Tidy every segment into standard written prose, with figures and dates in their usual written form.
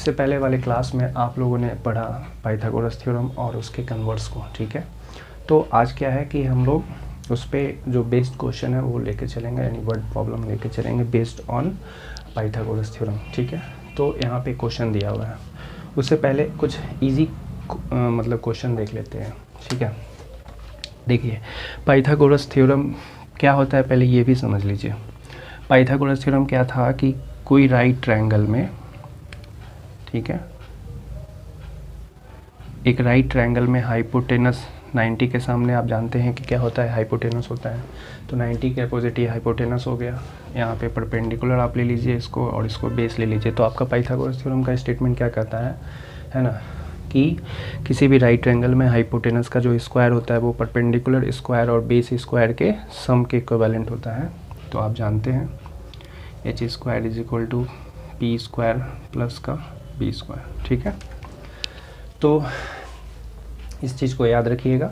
इससे पहले वाले क्लास में आप लोगों ने पढ़ा पाइथागोरस थ्योरम और उसके कन्वर्स को, ठीक है। तो आज क्या है कि हम लोग उस पर जो बेस्ड क्वेश्चन है वो लेके चलेंगे, यानी वर्ड प्रॉब्लम लेके चलेंगे बेस्ड ऑन पाइथागोरस थ्योरम, ठीक है। तो यहाँ पे क्वेश्चन दिया हुआ है, उससे पहले कुछ इजी मतलब क्वेश्चन देख लेते हैं, ठीक है। देखिए पाइथागोरस थ्योरम क्या होता है पहले ये भी समझ लीजिए। पाइथागोरस थ्योरम क्या था कि कोई राइट ट्रायंगल में, ठीक है, एक राइट ट्रायंगल में हाइपोटेनस 90 के सामने आप जानते हैं कि क्या होता है, हाइपोटेनस होता है। तो 90 के अपोजिट ये हाइपोटेनस हो गया। यहाँ पे परपेंडिकुलर आप ले लीजिए इसको और इसको बेस ले लीजिए। तो आपका पाइथागोरस थ्योरम का स्टेटमेंट क्या कहता है ना, कि किसी भी राइट ट्रायंगल में हाइपोटेनस का जो स्क्वायर होता है वो परपेंडिकुलर स्क्वायर और बेस स्क्वायर के सम के इक्विवेलेंट होता है। तो आप जानते हैं H square is equal to P square plus का बी स्क्वायर, ठीक है। तो इस चीज़ को याद रखिएगा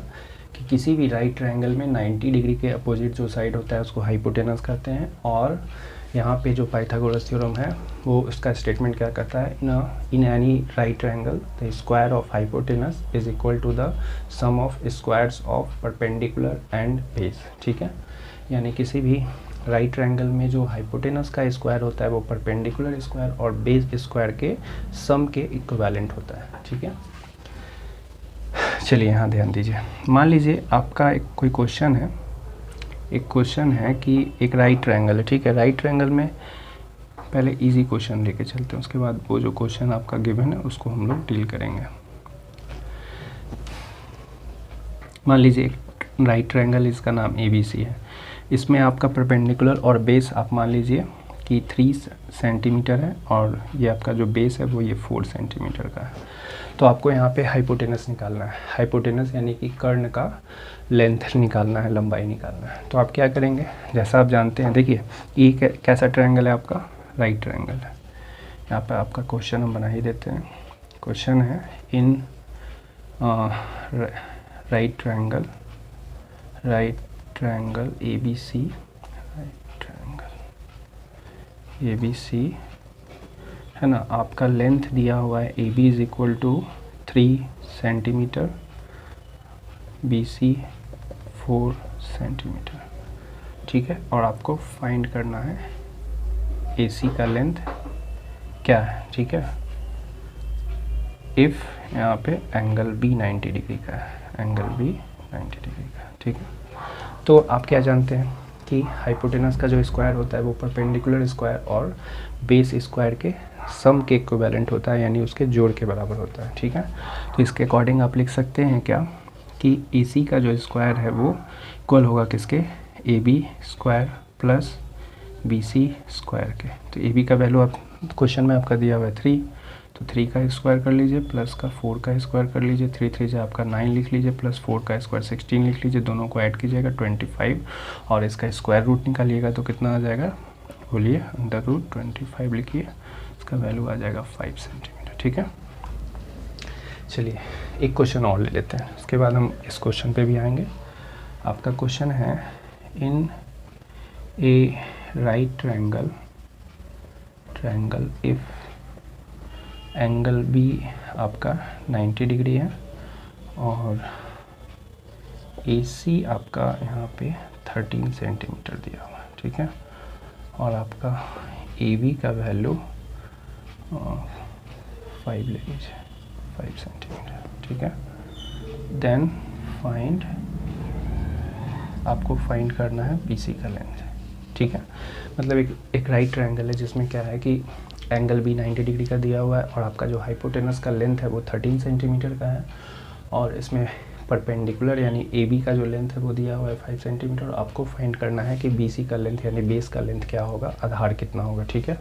कि किसी भी राइट ट्रायंगल में 90 डिग्री के अपोजिट जो साइड होता है उसको हाइपोटेनस कहते हैं। और यहाँ पे जो पाइथागोरस थ्योरम है वो उसका स्टेटमेंट क्या कहता है, in any right triangle the square of hypotenuse is equal to the sum of squares of perpendicular and base, ठीक है। यानी किसी भी राइट ट्रायंगल में जो हाइपोटेनस का स्क्वायर होता है वो परपेंडिकुलर स्क्वायर और बेस स्क्वायर के सम के इक्विवेलेंट होता है, ठीक है। चलिए यहाँ ध्यान दीजिए। मान लीजिए आपका एक कोई क्वेश्चन है, एक क्वेश्चन है कि एक राइट ट्रायंगल है, ठीक है। राइट ट्रायंगल में पहले इजी क्वेश्चन लेके चलते हैं, उसके बाद वो जो क्वेश्चन आपका गिवन है उसको हम लोग डील करेंगे। मान लीजिए एक राइट ट्रायंगल, इसका नाम ABC है। इसमें आपका परपेंडिकुलर और बेस आप मान लीजिए कि 3 सेंटीमीटर है और ये आपका जो बेस है वो ये 4 सेंटीमीटर का है। तो आपको यहाँ पे हाइपोटेनस निकालना है। हाइपोटेनस यानी कि कर्ण का लेंथ निकालना है, लंबाई निकालना है। तो आप क्या करेंगे, जैसा आप जानते हैं, देखिए ये कैसा ट्रायंगल है, आपका राइट ट्रायंगल है। यहाँ पे आपका क्वेश्चन हम बना ही देते हैं। क्वेश्चन है इन राइट ट्रायंगल ABC है ना, आपका लेंथ दिया हुआ है AB is equal to 3 centimetre, BC 4 centimetre, ठीक है। और आपको फाइंड करना है AC का लेंथ क्या है, ठीक है। इफ़ यहाँ पे एंगल B 90 डिग्री का है, एंगल B 90 डिग्री का है, ठीक है। तो आप क्या जानते हैं कि हाइपोटेनस का जो स्क्वायर होता है वो परपेंडिकुलर स्क्वायर और बेस स्क्वायर के सम के इक्विवेलेंट होता है, यानी उसके जोड़ के बराबर होता है, ठीक है। तो इसके अकॉर्डिंग आप लिख सकते हैं क्या कि AC का जो स्क्वायर है वो इक्वल होगा किसके, AB square plus BC square के। तो AB का वैल्यू आप क्वेश्चन में आपका दिया हुआ है 3, तो 3 का स्क्वायर कर लीजिए प्लस का 4 का स्क्वायर कर लीजिए, 3 3 से आपका 9 लिख लीजिए प्लस 4 का स्क्वायर 16 लिख लीजिए, दोनों को ऐड कीजिएगा 25 और इसका स्क्वायर रूट निकालिएगा तो कितना आ जाएगा, बोलिए, √25 लिखिए, इसका वैल्यू आ जाएगा 5 सेंटीमीटर, ठीक है। चलिए एक क्वेश्चन और ले लेते हैं, उसके बाद हम इस क्वेश्चन पे भी आएंगे। आपका क्वेश्चन है in a right triangle if angle B आपका 90 डिग्री है और AC आपका यहाँ पे 13 सेंटीमीटर दिया हुआ है, ठीक है। और आपका AB का वैल्यू 5 ले लीजिए, 5 सेंटीमीटर, ठीक है। देन आपको फाइंड करना है BC का लेंथ, ठीक है। मतलब एक राइट ट्रायंगल है जिसमें क्या है कि एंगल B 90 डिग्री का दिया हुआ है और आपका जो हाइपोटेनस का लेंथ है वो 13 सेंटीमीटर का है और इसमें परपेंडिकुलर यानी AB का जो लेंथ है वो दिया हुआ है 5 सेंटीमीटर। आपको फाइंड करना है कि BC का लेंथ यानी बेस का लेंथ क्या होगा, आधार कितना होगा, ठीक है।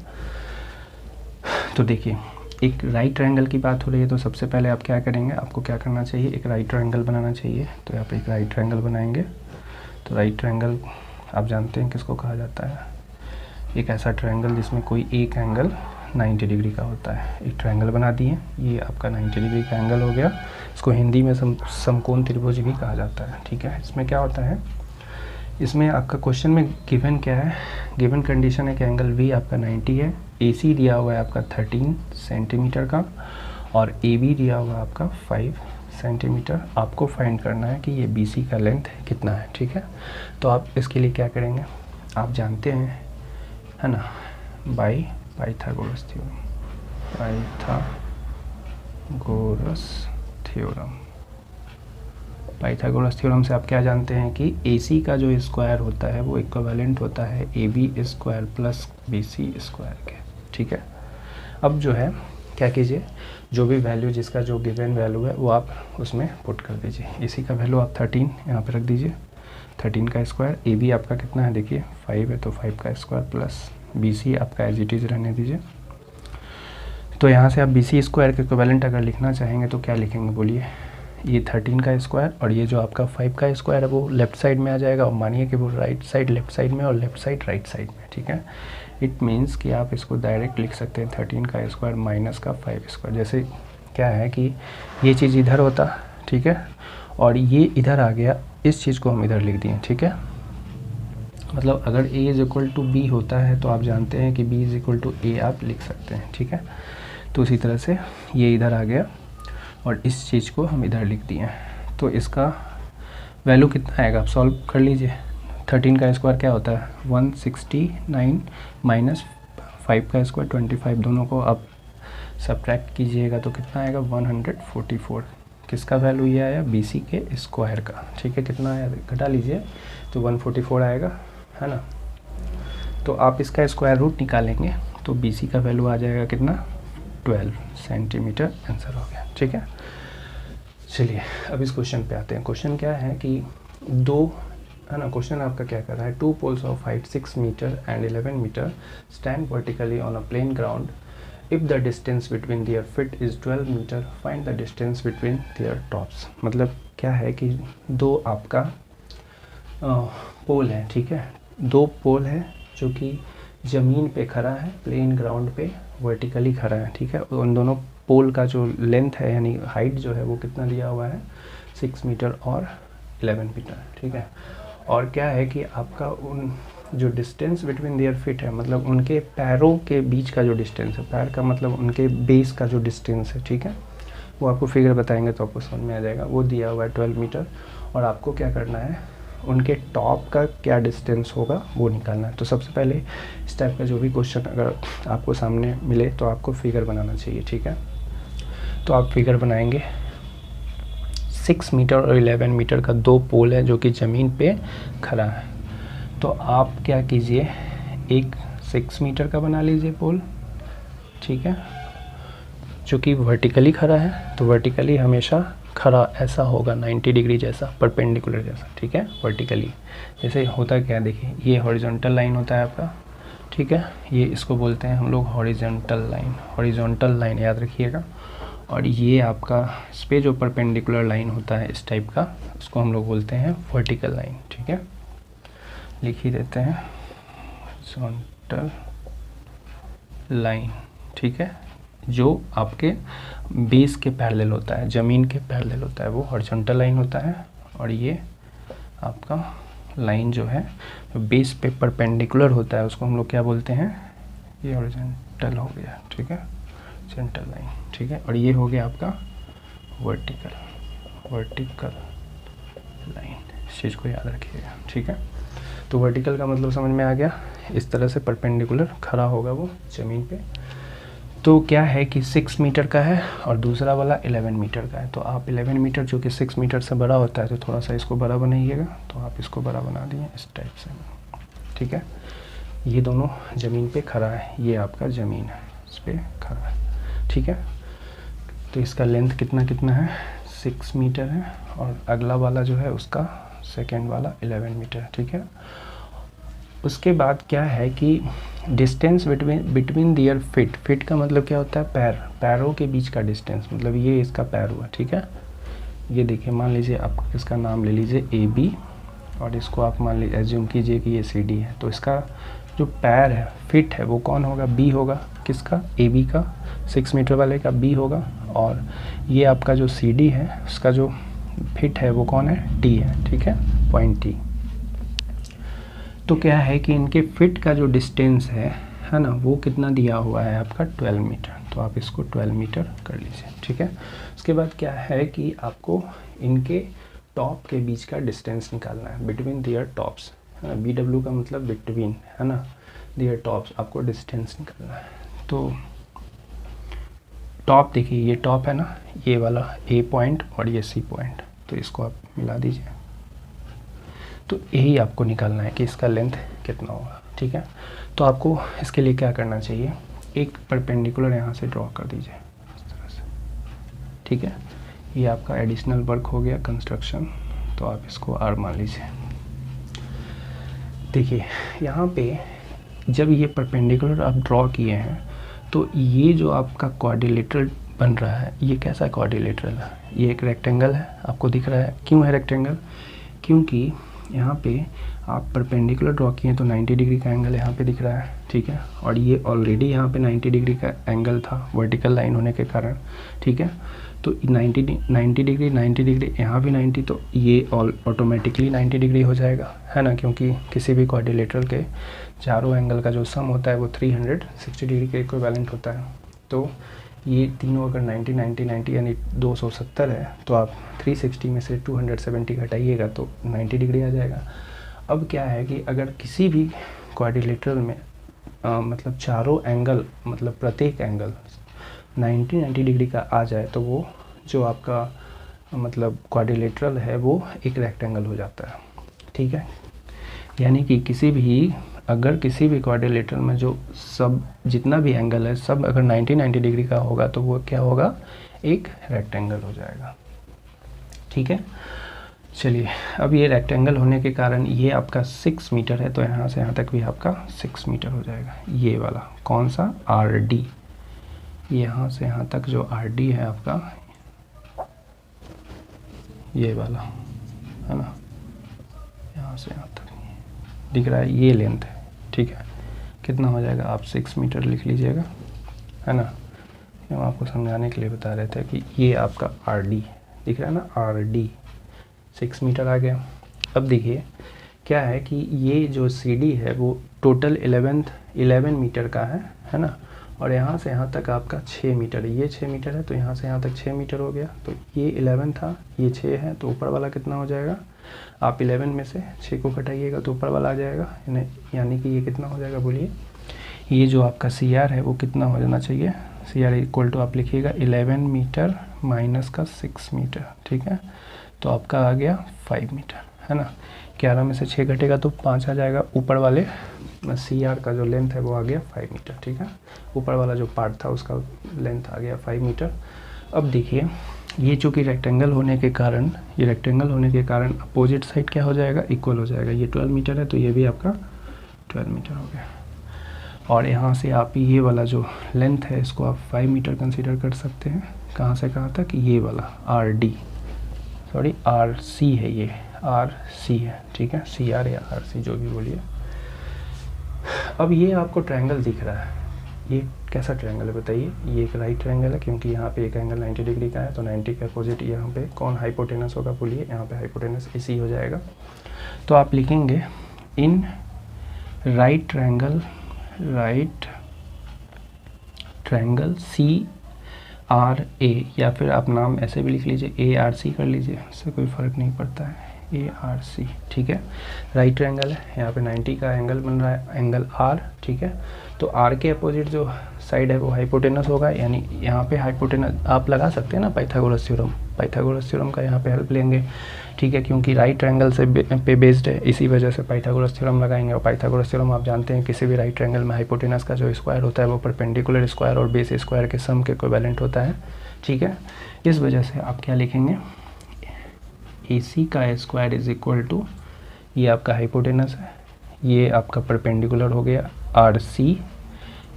तो देखिए एक राइट ट्रायंगल की बात हो रही है तो सबसे पहले आप क्या करेंगे, आपको क्या करना चाहिए, एक राइट ट्रायंगल बनाना चाहिए। तो यहाँ पे एक राइट ट्रायंगल बनाएंगे। तो राइट ट्रायंगल आप जानते हैं किसको कहा जाता है, एक ऐसा ट्रायंगल जिसमें कोई एक एंगल 90 डिग्री का होता है। एक ट्रायंगल बना दिए, ये आपका 90 डिग्री का एंगल हो गया। इसको हिंदी में समकोण त्रिभुज भी कहा जाता है, ठीक है। इसमें क्या होता है इसमें आपका क्वेश्चन में गिवन क्या है, गिवन कंडीशन है कि एंगल वी आपका 90 है, AC दिया हुआ है आपका 13 सेंटीमीटर का और AB दिया हुआ है आपका 5 सेंटीमीटर। आपको फाइंड करना है कि ये BC का लेंथ कितना है, ठीक है। तो आप इसके लिए क्या करेंगे, आप जानते हैं है ना, by Pythagoras theorem. Pythagoras theorem से आप क्या जानते हैं कि AC का जो स्क्वायर होता है वो इक्विवेलेंट होता है AB square plus BC square के, ठीक है। अब जो है क्या कीजिए, जो भी वैल्यू जिसका जो गिवन वैल्यू है वो आप उसमें पुट कर दीजिए। AC का वैल्यू आप 13 यहाँ पे रख दीजिए, 13 का स्क्वायर। AB आपका कितना है देखिए 5 है, तो 5 का स्क्वायर प्लस BC आपका एज इट इज़ रहने दीजिए। तो यहाँ से आप BC स्क्वायर के इक्विवेलेंट अगर लिखना चाहेंगे तो क्या लिखेंगे बोलिए, ये 13 का स्क्वायर और ये जो आपका 5 का स्क्वायर है वो लेफ्ट साइड में आ जाएगा, और मानिए कि वो राइट साइड लेफ्ट साइड में और लेफ्ट साइड राइट साइड में, ठीक है। इट मीन्स कि आप इसको डायरेक्ट लिख सकते हैं 13 का स्क्वायर माइनस का 5 स्क्वायर। जैसे क्या है कि ये चीज़ इधर होता, ठीक है, और ये इधर आ गया, इस चीज़ को हम इधर लिख दिए, ठीक है। मतलब अगर A is equal to B होता है तो आप जानते हैं कि B is equal to A आप लिख सकते हैं, ठीक है। तो उसी तरह से ये इधर आ गया और इस चीज़ को हम इधर लिख दिए। तो इसका वैल्यू कितना आएगा आप सॉल्व कर लीजिए। 13 का स्क्वायर क्या होता है 169 माइनस 5 का स्क्वायर 25, दोनों को आप सब्ट्रैक्ट कीजिएगा तो कितना आएगा 144। किसका वैल्यू ये आया BC के स्क्वायर का, ठीक है। कितना आया घटा लीजिए तो 144 आएगा, है ना। तो आप इसका स्क्वायर रूट निकालेंगे तो BC का वैल्यू आ जाएगा कितना 12 सेंटीमीटर, आंसर हो गया, ठीक है। चलिए अब इस क्वेश्चन पे आते हैं। क्वेश्चन क्या है कि दो, है ना, क्वेश्चन आपका क्या कर रहा है, 2 poles of height 6 metre and 11 metre stand vertically on a plane ground. If the distance between their feet is 12 metre, find the distance between their tops. मतलब क्या है कि दो आपका पोल है, ठीक है, दो पोल है जो कि ज़मीन पे खड़ा है, प्लेन ग्राउंड पे वर्टिकली खड़ा है, ठीक है। उन दोनों पोल का जो लेंथ है यानी हाइट जो है वो कितना दिया हुआ है 6 मीटर और 11 मीटर, ठीक है। और क्या है कि आपका उन जो डिस्टेंस बिटवीन देयर फीट है, मतलब उनके पैरों के बीच का जो डिस्टेंस है, पैर का मतलब उनके बेस का जो डिस्टेंस है, ठीक है, वो आपको फिगर बताएंगे तो आपको समझ में आ जाएगा। वो दिया हुआ है 12 मीटर और आपको क्या करना है उनके टॉप का क्या डिस्टेंस होगा वो निकालना है। तो सबसे पहले इस टाइप का जो भी क्वेश्चन अगर आपको सामने मिले तो आपको फिगर बनाना चाहिए, ठीक है। तो आप फिगर बनाएंगे, 6 मीटर और 11 मीटर का दो पोल है जो कि ज़मीन पे खड़ा है। तो आप क्या कीजिए, एक 6 मीटर का बना लीजिए पोल, ठीक है, जो कि वर्टिकली खड़ा है। तो वर्टिकली हमेशा खड़ा ऐसा होगा 90 डिग्री जैसा, परपेंडिकुलर जैसा, ठीक है, वर्टिकली। जैसे होता क्या है देखिए, ये हॉरिजॉन्टल लाइन होता है आपका, ठीक है, ये इसको बोलते हैं हम लोग हॉरिजॉन्टल लाइन, हॉरिजॉन्टल लाइन याद रखिएगा। और ये आपका इस पे जो परपेंडिकुलर लाइन होता है इस टाइप का, उसको हम लोग बोलते हैं वर्टिकल लाइन, ठीक है। लिख ही देते हैं हॉरिजॉन्टल लाइन, ठीक है, जो आपके बेस के पैरेलल होता है, ज़मीन के पैरेलल होता है, वो हॉरिजॉन्टल लाइन होता है। और ये आपका लाइन जो है बेस पे परपेंडिकुलर होता है उसको हम लोग क्या बोलते हैं, ये हॉरिजॉन्टल हो गया, ठीक है, हॉरिजॉन्टल लाइन, ठीक है। और ये हो गया आपका वर्टिकल लाइन, इस चीज़ को याद रखिएगा, ठीक है। तो वर्टिकल का मतलब समझ में आ गया, इस तरह से परपेंडिकुलर खड़ा होगा वो ज़मीन पे। तो क्या है कि 6 मीटर का है और दूसरा वाला 11 मीटर का है। तो आप 11 मीटर जो कि 6 मीटर से बड़ा होता है तो थोड़ा सा इसको बड़ा बनाइएगा, तो आप इसको बड़ा बना दिए इस टाइप से, ठीक है। ये दोनों ज़मीन पे खड़ा है, ये आपका ज़मीन है, इस पर खड़ा है, ठीक है। तो इसका लेंथ कितना कितना है 6 मीटर है और अगला वाला जो है उसका सेकेंड वाला 11 मीटर, ठीक है। उसके बाद क्या है कि डिस्टेंस बिटवीन दियर फिट का मतलब क्या होता है पैरों के बीच का डिस्टेंस, मतलब ये इसका पैर हुआ, ठीक है। ये देखिए, मान लीजिए आप इसका नाम ले लीजिए AB और इसको आप मान लीजिए एज्यूम कीजिए कि ये CD है। तो इसका जो पैर है फिट है वो कौन होगा, B होगा, किसका AB का, 6 मीटर वाले का B होगा। और ये आपका जो CD है उसका जो फिट है वो कौन है, T है, ठीक है, पॉइंट T। तो क्या है कि इनके फिट का जो डिस्टेंस है ना, वो कितना दिया हुआ है आपका 12 मीटर। तो आप इसको 12 मीटर कर लीजिए, ठीक है। उसके बाद क्या है कि आपको इनके टॉप के बीच का डिस्टेंस निकालना है, बिटवीन दियर टॉप्स, है ना। BW का मतलब बिटवीन, है ना, दियर टॉप्स, आपको डिस्टेंस निकालना है। तो टॉप देखिए, ये टॉप है ना, ये वाला A पॉइंट और ये C पॉइंट, तो इसको आप मिला दीजिए। तो यही आपको निकालना है कि इसका लेंथ कितना होगा, ठीक है। तो आपको इसके लिए क्या करना चाहिए, एक परपेंडिकुलर यहाँ से ड्रॉ कर दीजिए इस तरह से, ठीक है। ये आपका एडिशनल वर्क हो गया कंस्ट्रक्शन, तो आप इसको R मान लीजिए। देखिए यहाँ पे जब ये परपेंडिकुलर आप ड्रॉ किए हैं, तो ये जो आपका क्वाड्रिलेटरल बन रहा है, ये कैसा क्वाड्रिलेटरल है, ये एक रेक्टेंगल है, आपको दिख रहा है। क्यों है रेक्टेंगल, क्योंकि यहाँ पे आप परपेंडिकुलर ड्रॉ किए तो 90 डिग्री का एंगल यहाँ पे दिख रहा है, ठीक है। और ये ऑलरेडी यहाँ पे 90 डिग्री का एंगल था वर्टिकल लाइन होने के कारण, ठीक है। तो 90 डिग्री यहाँ भी 90, तो ये ऑटोमेटिकली 90 डिग्री हो जाएगा, है ना, क्योंकि किसी भी क्वाड्रिलेटरल के चारों एंगल का जो सम होता है वो 360 डिग्री के इक्विवेलेंट होता है। तो ये तीनों अगर 90 90 90 यानी 270 है, तो आप 360 में से 270 घटाइएगा तो 90 डिग्री आ जाएगा। अब क्या है कि अगर किसी भी क्वाड्रिलेटरल में मतलब चारों एंगल, मतलब प्रत्येक एंगल 90 डिग्री का आ जाए, तो वो जो आपका मतलब क्वाड्रिलेटरल है वो एक रेक्टेंगल हो जाता है, ठीक है। यानी कि अगर किसी भी क्वाड्रिलेटरल में जो सब जितना भी एंगल है सब अगर 90 डिग्री का होगा, तो वो क्या होगा, एक रेक्टेंगल हो जाएगा, ठीक है। चलिए, अब ये रेक्टेंगल होने के कारण ये आपका 6 मीटर है, तो यहाँ से यहाँ तक भी आपका 6 मीटर हो जाएगा। ये वाला कौन सा, RD, यहाँ से यहाँ तक जो RD है आपका, ये वाला, है ना, यहाँ से यहाँ तक दिख रहा है, ये लेंथ है, ठीक है। कितना हो जाएगा, आप 6 मीटर लिख लीजिएगा, है ना। हम आपको समझाने के लिए बता रहे थे कि ये आपका RD दिख रहा है ना, RD 6 मीटर आ गया। अब देखिए क्या है कि ये जो CD है वो टोटल 11 मीटर का है ना। और यहाँ से यहाँ तक आपका 6 मीटर है, ये 6 मीटर है, तो यहाँ से यहाँ तक 6 मीटर हो गया। तो ये 11 था, ये 6 है, तो ऊपर वाला कितना हो जाएगा, आप 11 में से 6 को घटाइएगा तो ऊपर वाला आ जाएगा, यानी कि ये कितना हो जाएगा, बोलिए। ये जो आपका CR है वो कितना हो जाना चाहिए, CR इक्वल टू आप लिखिएगा 11 मीटर माइनस का 6 मीटर, ठीक है। तो आपका आ गया 5 मीटर, है ना। 11 में से 6 घटेगा तो 5 आ जाएगा, ऊपर वाले CR का जो लेंथ है वो आ गया 5 मीटर, ठीक है। ऊपर वाला जो पार्ट था उसका लेंथ आ गया 5 मीटर। अब देखिए ये चूँकि रेक्टेंगल होने के कारण अपोजिट साइड क्या हो जाएगा, इक्वल हो जाएगा। ये 12 मीटर है तो ये भी आपका 12 मीटर हो गया। और यहाँ से आप ये वाला जो लेंथ है इसको आप 5 मीटर कंसीडर कर सकते हैं। कहाँ से कहाँ तक, ये वाला RC है, ये RC है, ठीक है, CR या RC जो भी बोलिए। अब ये आपको ट्रायंगल दिख रहा है, ये कैसा ट्रायंगल है बताइए। ये एक राइट ट्रायंगल है, क्योंकि यहाँ पे एक एंगल 90 डिग्री का है, तो 90 के अपोजिट यहाँ पे कौन हाइपोटेनस होगा, बोलिए। यहाँ पे हाइपोटेनस AC हो जाएगा। तो आप लिखेंगे इन राइट ट्रायंगल CRA, या फिर आप नाम ऐसे भी लिख लीजिए ARC कर लीजिए, इससे कोई फ़र्क नहीं पड़ता है, ARC, ठीक है। राइट ट्रायंगल है, यहाँ पे 90 का एंगल बन रहा है, एंगल R, ठीक है। तो R के अपोजिट जो साइड है वो हाइपोटेनस होगा, यानी यहाँ पे हाइपोटेनस आप लगा सकते हैं ना पाइथागोरस थ्योरम का यहाँ पे हेल्प लेंगे, ठीक है, क्योंकि राइट ट्रायंगल से पे बेस्ड है, इसी वजह से पाइथागोरस थ्योरम लगाएंगे। और पाइथागोरस थ्योरम आप जानते हैं किसी भी राइट ट्रायंगल में हाइपोटेनस का जो स्क्वायर होता है वो परपेंडिकुलर स्क्वायर और बेस स्क्वायर के सम के इक्विवेलेंट होता है, ठीक है। इस वजह से आप क्या लिखेंगे, AC का स्क्वायर इज इक्वल टू, ये आपका हाइपोटेनस है, ये आपका परपेंडिकुलर हो गया RC,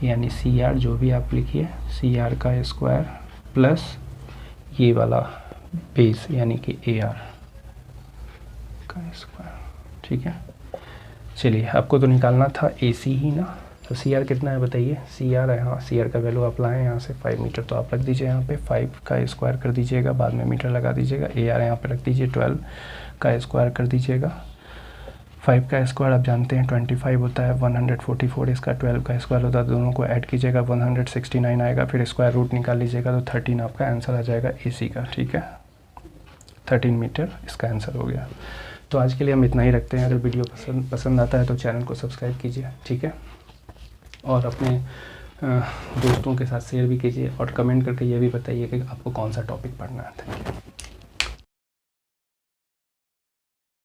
यानी CR जो भी आप लिखिए, CR का स्क्वायर प्लस ये वाला बेस यानी कि AR का स्क्वायर, ठीक है। चलिए, आपको तो निकालना था AC ही ना, तो CR कितना है बताइए। CR है, हाँ, CR का वैल्यू आप लाएँ यहाँ से 5 मीटर, तो आप रख दीजिए यहाँ पे 5 का स्क्वायर कर दीजिएगा, बाद में मीटर लगा दीजिएगा। AR यहाँ पे रख दीजिए 12 का स्क्वायर कर दीजिएगा, 5 का स्क्वायर आप जानते हैं 25 होता है, 144 इसका 12 का स्क्वायर होता है, दोनों को ऐड कीजिएगा 169 आएगा, फिर स्क्वायर रूट निकाल लीजिएगा तो 13 आपका आंसर आ जाएगा AC का। ठीक है, 13 मीटर इसका आंसर हो गया। तो आज के लिए हम इतना ही रखते हैं। अगर वीडियो पसंद आता है तो चैनल को सब्सक्राइब कीजिए, ठीक है, और अपने दोस्तों के साथ शेयर भी कीजिए, और कमेंट करके ये भी बताइए कि आपको कौन सा टॉपिक पढ़ना है। Thank you.